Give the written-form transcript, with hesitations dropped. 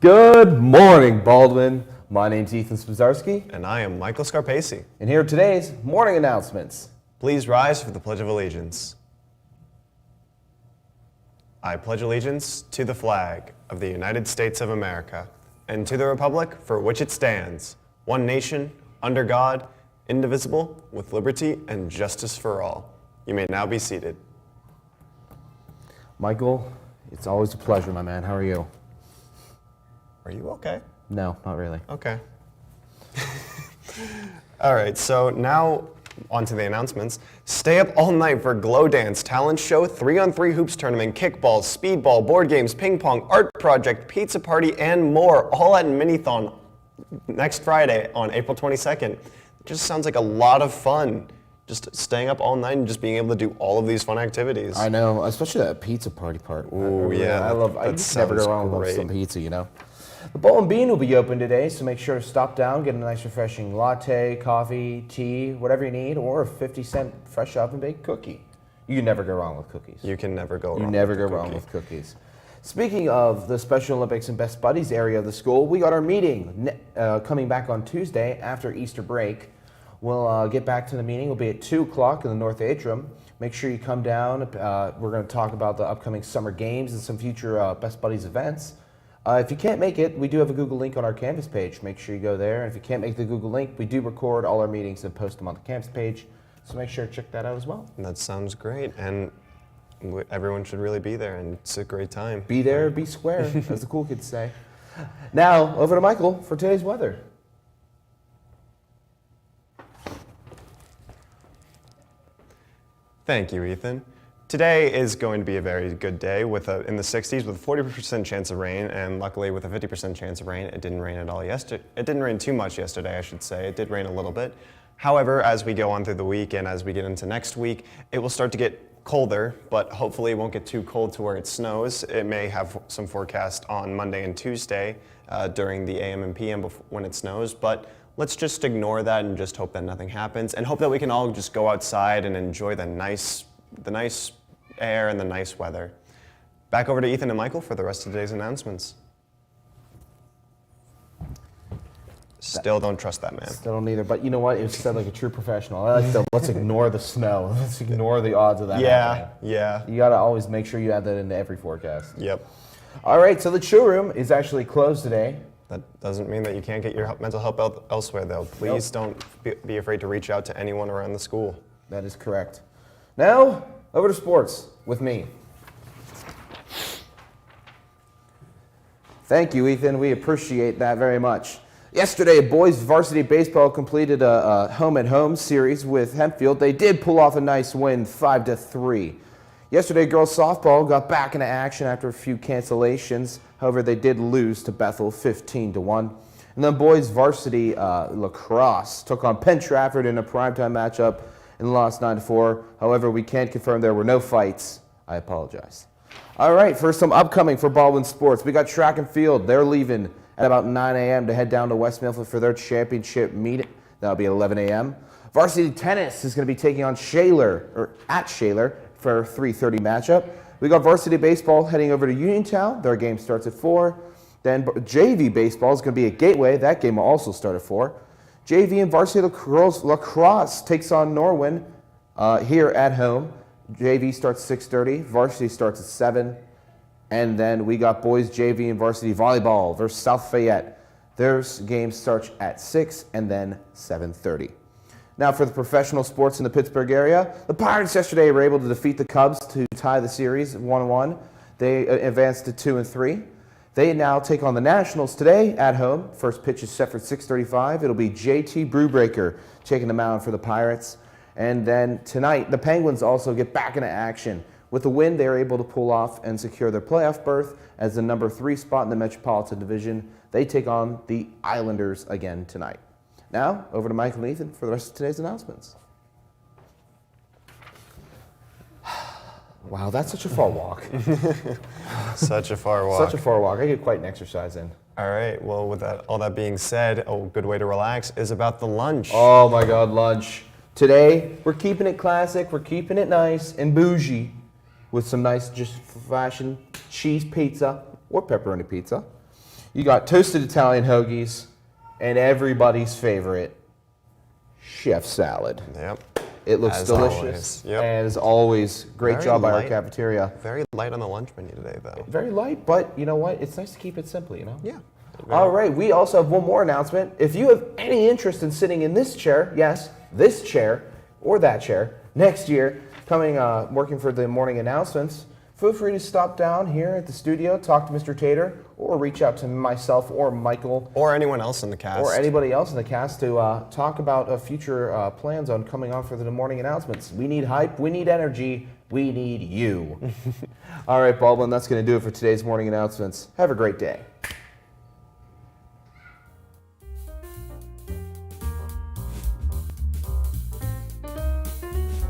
Good morning, Baldwin. My name's Ethan Spazarski. And I am Michael Scarpesi. And here are today's morning announcements. Please rise for the Pledge of Allegiance. I pledge allegiance to the flag of the United States of America and to the republic for which it stands, one nation, under God, indivisible, with liberty and justice for all. You may now be seated. Michael, it's always a pleasure, my man. How are you? Are you okay? No, not really. Okay. All right, so now on to the announcements. Stay up all night for Glow Dance, Talent Show, 3-on-3 Hoops Tournament, Kickball, Speedball, Board Games, Ping Pong, Art Project, Pizza Party, and more, all at Minithon next Friday on April 22nd. It just sounds like a lot of fun. Just staying up all night and just being able to do all of these fun activities. I know, especially that pizza party part. Ooh, yeah. I never go wrong with some pizza, you know. The Bowl and Bean will be open today, so make sure to stop down, get a nice refreshing latte, coffee, tea, whatever you need, or a 50-cent fresh oven-baked cookie. You can never go wrong with cookies. You can never go wrong. You never go wrong with cookies. Speaking of the Special Olympics and Best Buddies area of the school, we got our meeting coming back on Tuesday after Easter break. We'll get back to the meeting. We'll be at 2 o'clock in the North Atrium. Make sure you come down. We're going to talk about the upcoming summer games and some future Best Buddies events. If you can't make it, we do have a Google link on our Canvas page. Make sure you go there. And if you can't make the Google link, we do record all our meetings and post them on the Canvas page. So make sure to check that out as well. That sounds great. And everyone should really be there, and it's a great time. Be there, be square, as the cool kids say. Now, over to Michael for today's weather. Thank you, Ethan. Today is going to be a very good day with in the 60s with a 40% chance of rain, and luckily with a 50% chance of rain. It didn't rain at all yesterday. It didn't rain too much yesterday, I should say. It did rain a little bit. However, as we go on through the week and as we get into next week, it will start to get colder, but hopefully it won't get too cold to where it snows. It may have some forecast on Monday and Tuesday during the AM and PM when it snows, but let's just ignore that and just hope that nothing happens, and hope that we can all just go outside and enjoy the nice air and the nice weather. Back over to Ethan and Michael for the rest of today's announcements. Still don't trust that man. Still don't either, but you know what? It was said like a true professional. I like to, let's ignore the snow. Let's ignore the odds of that happening. Yeah. You got to always make sure you add that into every forecast. Yep. All right, so the showroom is actually closed today. That doesn't mean that you can't get your mental help elsewhere, though. Please don't be afraid to reach out to anyone around the school. That is correct. Now, over to sports with me. Thank you, Ethan. We appreciate that very much. Yesterday, boys varsity baseball completed a home-and-home series with Hempfield. They did pull off a nice win, 5-3. Yesterday, girls softball got back into action after a few cancellations. However, they did lose to Bethel, 15-1. And then boys varsity lacrosse took on Penn Trafford in a primetime matchup and lost 9-4. However, we can't confirm there were no fights. I apologize. All right, for some upcoming for Baldwin sports, we got track and field. They're leaving at about 9 a.m. to head down to West Milford for their championship meet. That'll be 11 a.m. Varsity tennis is going to be taking on at Shaler for a 3:30 matchup. We got varsity baseball heading over to Uniontown. Their game starts at 4. Then JV baseball is going to be at Gateway. That game will also start at 4. JV and varsity girls lacrosse takes on Norwin here at home. JV starts 6:30. Varsity starts at 7. And then we got boys JV and varsity volleyball versus South Fayette. Their game starts at 6 and then 7:30. Now for the professional sports in the Pittsburgh area, the Pirates yesterday were able to defeat the Cubs to tie the series 1-1. They advanced to 2-3. They now take on the Nationals today at home. First pitch is set for 6:35. It'll be JT Brewbreaker taking the mound for the Pirates. And then tonight, the Penguins also get back into action. With the win, they're able to pull off and secure their playoff berth as the number 3 spot in the Metropolitan Division. They take on the Islanders again tonight. Now, over to Michael and Ethan for the rest of today's announcements. Wow, that's such a far walk. Such a far walk. Such a far walk. I get quite an exercise in. All right, well, with all that being said, a good way to relax is about the lunch. Oh my God, lunch. Today, we're keeping it classic, we're keeping it nice and bougie with some nice, just fashion cheese pizza or pepperoni pizza. You got toasted Italian hoagies and everybody's favorite, chef salad. Yep. It looks As delicious. always. Yep. And as always, great Very job by our light. cafeteria. Very light on the lunch menu today, though. Very light, but you know what? It's nice to keep it simple, you know? Yeah. All right, we also have one more announcement. If you have any interest in sitting in this chair, yes, this chair, or that chair, next year, coming, working for the morning announcements, feel free to stop down here at the studio, talk to Mr. Tater, or reach out to myself or Michael. Or anyone else in the cast. Or anybody else in the cast to talk about future plans on coming on for the morning announcements. We need hype, we need energy, we need you. All right, Baldwin, that's going to do it for today's morning announcements. Have a great day.